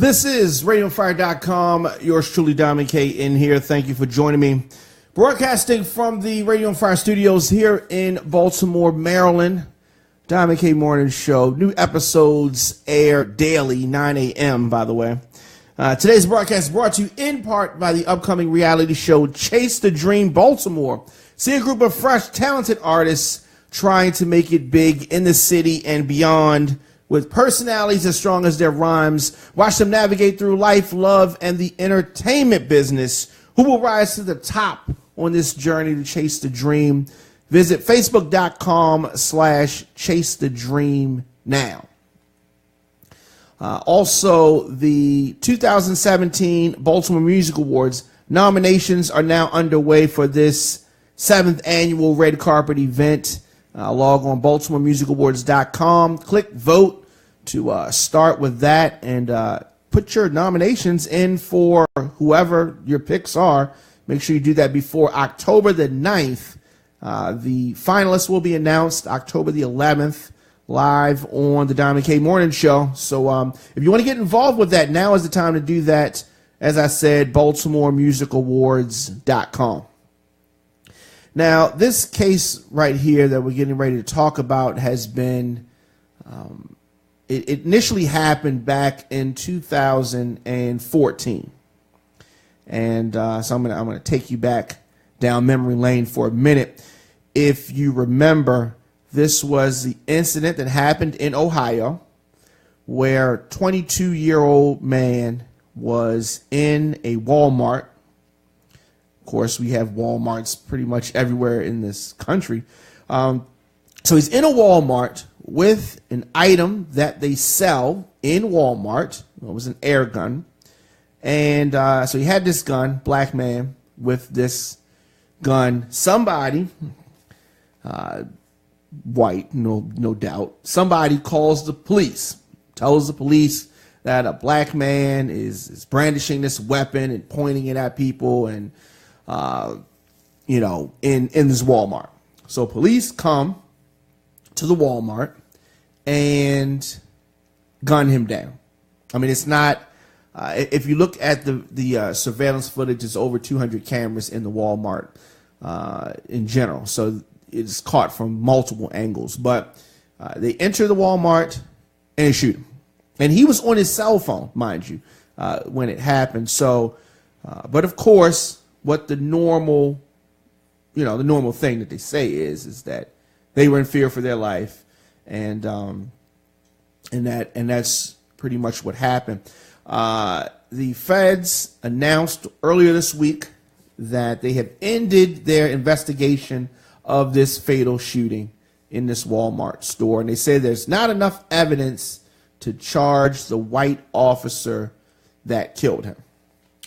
This is RadioFire.com. Yours truly, Diamond K, in here. Thank you for joining me. Broadcasting from the Radio and Fire studios here in Baltimore, Maryland. Diamond K Morning Show. New episodes air daily, 9 a.m., by the way. Today's broadcast is brought to you in part by the upcoming reality show Chase the Dream Baltimore. See a group of fresh, talented artists trying to make it big in the city and beyond, with personalities as strong as their rhymes. Watch them navigate through life, love, and the entertainment business. Who will rise to the top on this journey to chase the dream? Visit Facebook.com/Chase the Dream now. Also, the 2017 Baltimore Music Awards nominations are now underway for this 7th annual red carpet event. Log on BaltimoreMusicAwards.com. Click vote to start with that and put your nominations in for whoever your picks are. Make sure you do that before October the 9th. The finalists will be announced October the 11th live on the Diamond K Morning Show. So if you want to get involved with that, now is the time to do that. As I said, BaltimoreMusicAwards.com. Now, this case right here that we're getting ready to talk about has been, it initially happened back in 2014. And so I'm gonna take you back down memory lane for a minute. If you remember, this was the incident that happened in Ohio where a 22-year-old man was in a Wal-Mart. Of course, we have Walmarts pretty much everywhere in this country. So he's in a Walmart with an item that they sell in Walmart. It was an air gun. And so he had this gun, black man, with this gun. Somebody, white, no doubt, somebody calls the police, tells the police that a black man is brandishing this weapon and pointing it at people and in this Walmart. So police come to the Walmart and gun him down. I mean, it's not, if you look at the surveillance footage, there's over 200 cameras in the Walmart in general. So it's caught from multiple angles. But they enter the Walmart and they shoot him. And he was on his cell phone, mind you, when it happened. So, but of course, what the normal thing that they say is that they were in fear for their life, and that's pretty much what happened. The feds announced earlier this week that they have ended their investigation of this fatal shooting in this Walmart store, and they say there's not enough evidence to charge the white officer that killed him.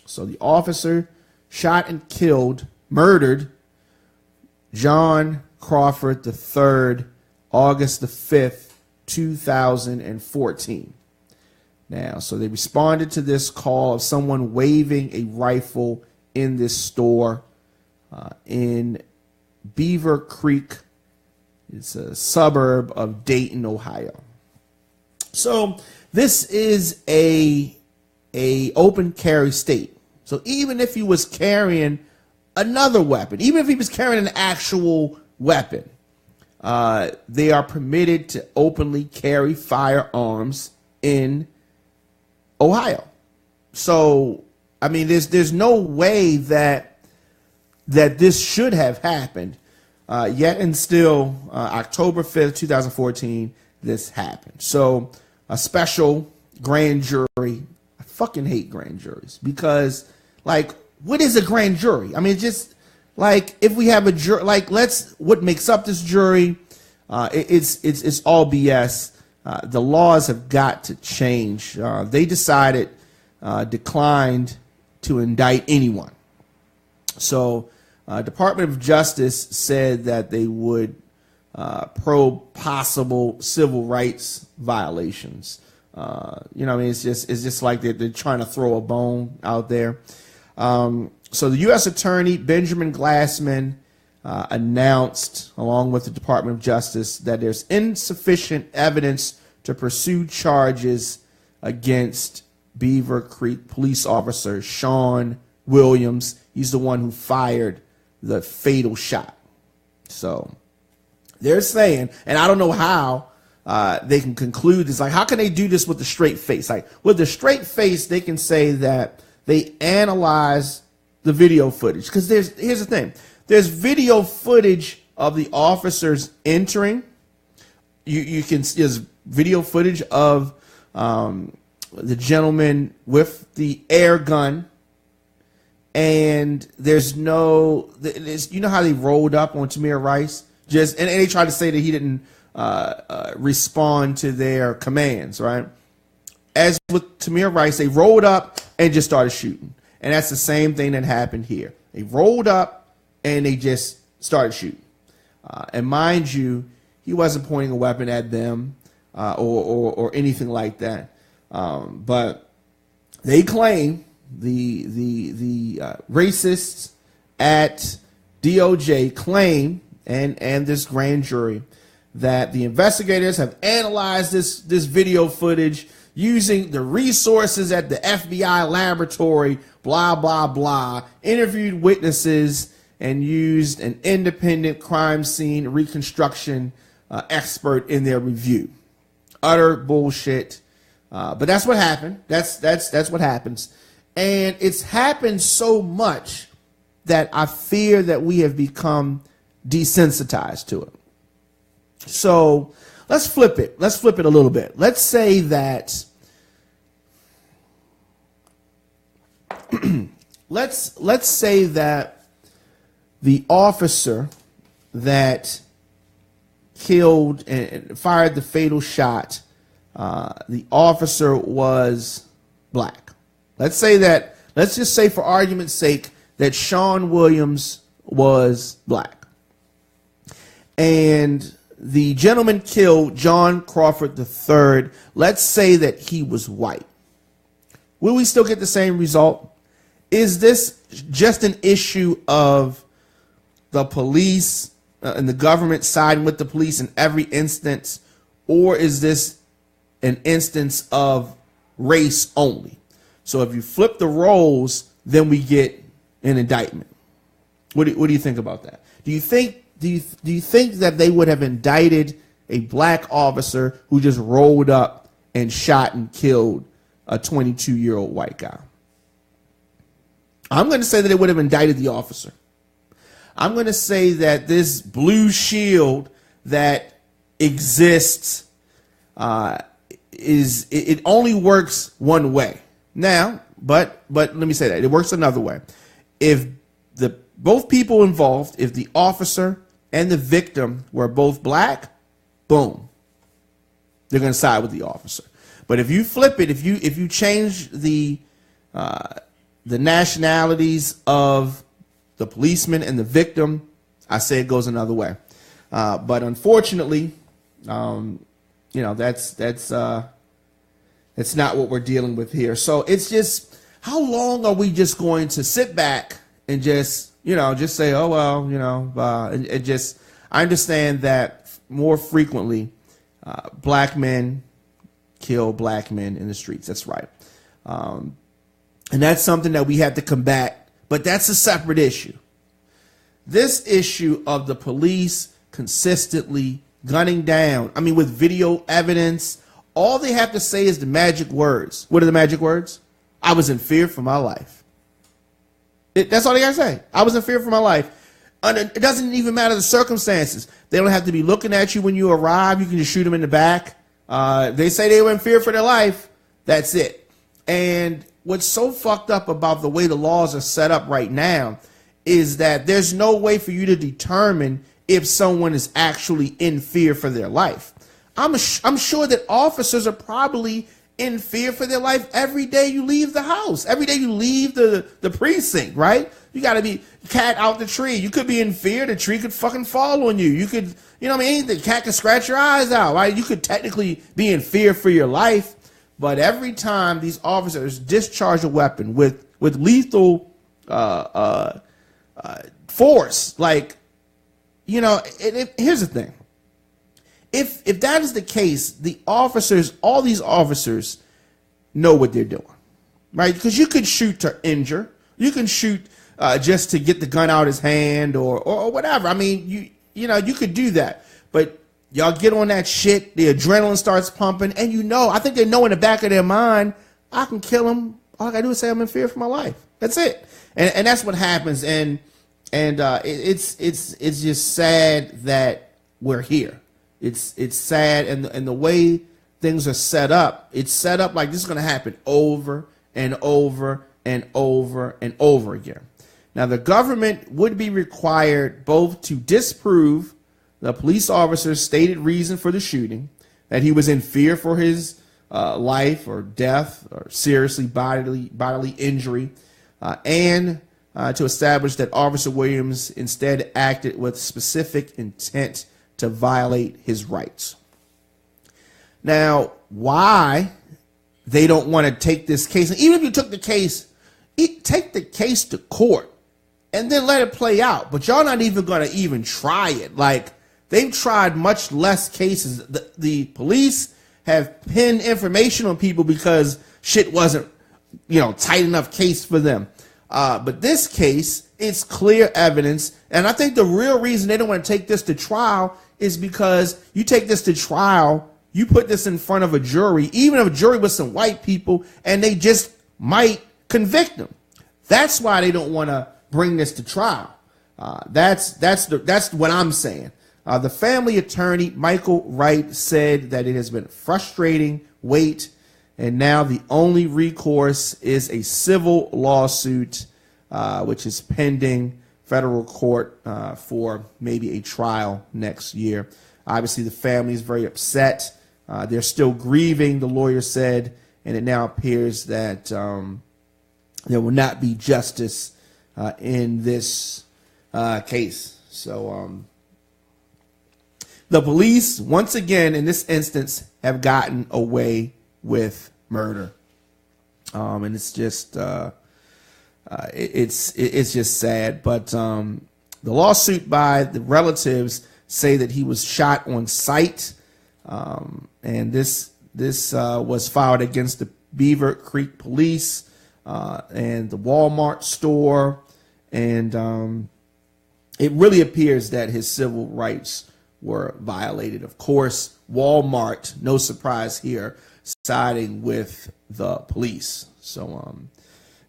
So the officer shot and murdered John Crawford III, August the 5th, 2014. Now, so they responded to this call of someone waving a rifle in this store in Beaver Creek. It's a suburb of Dayton, Ohio. So this is a open carry state. So even if he was carrying another weapon, even if he was carrying an actual weapon, they are permitted to openly carry firearms in Ohio. So, I mean, there's no way that this should have happened. Yet and still, October 5th, 2014, this happened. So a special grand jury, I fucking hate grand juries because, like, what is a grand jury? I mean, just like if we have a jury, like what makes up this jury? It's all BS. The laws have got to change. They declined to indict anyone. So Department of Justice said that they would probe possible civil rights violations. I mean, it's just like they're trying to throw a bone out there. So the U.S. Attorney Benjamin Glassman announced, along with the Department of Justice, that there's insufficient evidence to pursue charges against Beaver Creek police officer Sean Williams. He's the one who fired the fatal shot. So they're saying, and I don't know how they can conclude this. Like, how can they do this with a straight face? Like, with a straight face, they can say that they analyze the video footage. Because here's the thing. There's video footage of the officers entering. There's video footage of the gentleman with the air gun. And there's no, you know how they rolled up on Tamir Rice? And they tried to say that he didn't respond to their commands, right? As with Tamir Rice, they rolled up and just started shooting. And that's the same thing that happened here. They rolled up and they just started shooting. And mind you, he wasn't pointing a weapon at them or anything like that. But they claim, the racists at DOJ claim, and this grand jury, that the investigators have analyzed this video footage using the resources at the FBI laboratory, blah, blah, blah, interviewed witnesses, and used an independent crime scene reconstruction expert in their review. Utter bullshit. But that's what happened. That's what happens. And it's happened so much that I fear that we have become desensitized to it. So let's flip it. Let's flip it a little bit. Let's say that let's say that the officer that killed and fired the fatal shot, the officer was black. Let's just say for argument's sake that Sean Williams was black. And the gentleman killed, John Crawford III, let's say that he was white. Will we still get the same result? Is this just an issue of the police and the government siding with the police in every instance, or is this an instance of race only? So if you flip the roles, then we get an indictment. What do you think about that? Do you think that they would have indicted a black officer who just rolled up and shot and killed a 22-year-old white guy? I'm going to say that they would have indicted the officer. I'm going to say that this blue shield that exists it only works one way. Now, but let me say that it works another way. If both people involved, if the officer and the victim were both black, boom, they're going to side with the officer. But if you flip it, if you change the nationalities of the policeman and the victim, I say it goes another way. But unfortunately, that's not what we're dealing with here. So it's just, how long are we just going to sit back and just say, oh, well, and just, I understand that more frequently, black men kill black men in the streets. That's right. And that's something that we have to combat, but that's a separate issue. This issue of the police consistently gunning down, with video evidence, all they have to say is the magic words. What are the magic words? I was in fear for my life. That's all they got to say. I was in fear for my life. It doesn't even matter the circumstances. They don't have to be looking at you when you arrive. You can just shoot them in the back. They say they were in fear for their life. That's it. And what's so fucked up about the way the laws are set up right now is that there's no way for you to determine if someone is actually in fear for their life. I'm sure that officers are probably in fear for their life every day you leave the house, every day you leave the precinct, right? You got to be cat out the tree. You could be in fear. The tree could fucking fall on you. You could, the cat could scratch your eyes out, right? You could technically be in fear for your life. But every time these officers discharge a weapon with lethal force, here's the thing. If that is the case, all these officers know what they're doing. right? Because you could shoot to injure. You can shoot just to get the gun out of his hand or whatever. I mean, you know, you could do that. But y'all get on that shit, the adrenaline starts pumping, and I think they know in the back of their mind, I can kill him. All I gotta do is say I'm in fear for my life. That's it. And that's what happens. And it's just sad that we're here. It's sad, and the way things are set up, it's set up like this is going to happen over and over and over and over again. Now, the government would be required both to disprove the police officer's stated reason for the shooting, that he was in fear for his life or death or seriously bodily injury, and to establish that Officer Williams instead acted with specific intent to violate his rights. Now, why they don't want to take this case, and even if you took the case, take the case to court and then let it play out. But y'all not even going to even try it. Like, they've tried much less cases. The police have pinned information on people because shit wasn't, tight enough case for them. But this case, it's clear evidence. And I think the real reason they don't want to take this to trial is because you take this to trial, you put this in front of a jury, even if a jury with some white people, and they just might convict them. That's why they don't want to bring this to trial. That's what I'm saying. The family attorney, Michael Wright, said that it has been a frustrating wait, and now the only recourse is a civil lawsuit, which is pending federal court for maybe a trial next year. Obviously, the family is very upset. They're still grieving, the lawyer said, and it now appears that there will not be justice in this case. So the police, once again, in this instance, have gotten away with murder, and it's just it's just sad. But the lawsuit by the relatives say that he was shot on sight, and this was filed against the Beaver Creek Police and the Wal-Mart store, and it really appears that his civil rights were violated. Of course, Wal-Mart, no surprise here, siding with the police. So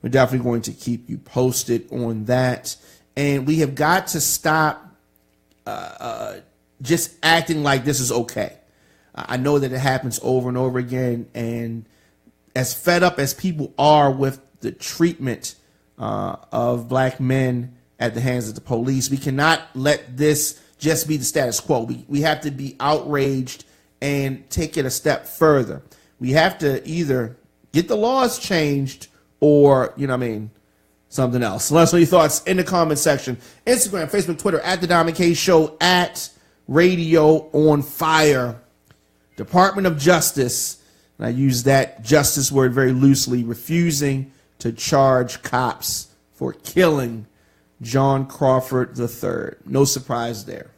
we're definitely going to keep you posted on that. And we have got to stop just acting like this is okay. I know that it happens over and over again, and as fed up as people are with the treatment of black men at the hands of the police, we cannot let this just be the status quo. We have to be outraged and take it a step further. We have to either get the laws changed or, something else. Let us know your thoughts in the comment section. Instagram, Facebook, Twitter, at The Diamond K Show, at Radio on Fire. Department of Justice, and I use that justice word very loosely, refusing to charge cops for killing John Crawford III. No surprise there.